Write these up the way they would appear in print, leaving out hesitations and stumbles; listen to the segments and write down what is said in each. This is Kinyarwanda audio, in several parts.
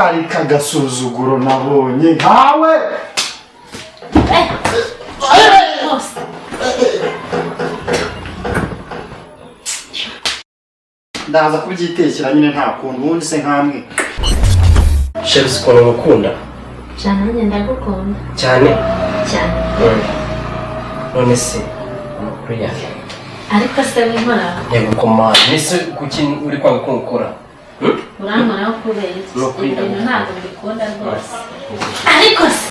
ariko agasuzuguro nabonye nkawe. Ndaza kubyitekera nyine nta kuntu ubundi se nkamwe. Chef sikora gukunda. Cyane nanjye ndagukunda. Cyane? Cyane. None se amakuru yawe? Ariko se winkora? Yego komanda. Nise kuki uri kwanga ko ukora? Urankora kubera ibintu ntabwo mbikunda rwose. Ariko se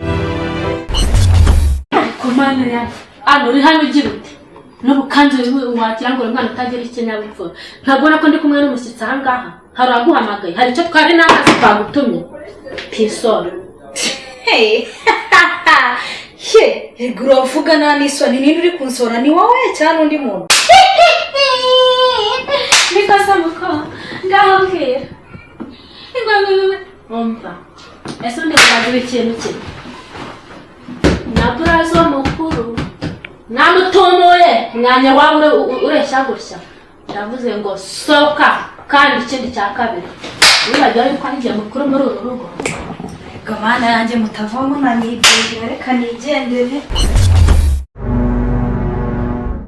komanda ya ano uri hano ugira ute? N'ubukanze wagira ngo umwana utagira ikinyabupfura. Ntabona ko ndi kumwe n'umushyitsi aha ngaha. Hari aguhamagaye. Hari icyo twari n'amazi twagutumye. Pisoro. Hey. Egura uvuga nani isoni nini uri kunsora ni wowe cyane undi muntu. Bikosa muko. Ngaho mbwira. Ingwe. Umva. Ese ndabagura ikintu kimwe. Naburazo mukuru. Namutomoye mwanya wawe ureshya gutya. Ndavuze ngo soka kandi ikindi cya kabiri. Urajya yuko ari mukuru muri uru rugo. Gamana yanjye mutavamo na nibye reka nigendere.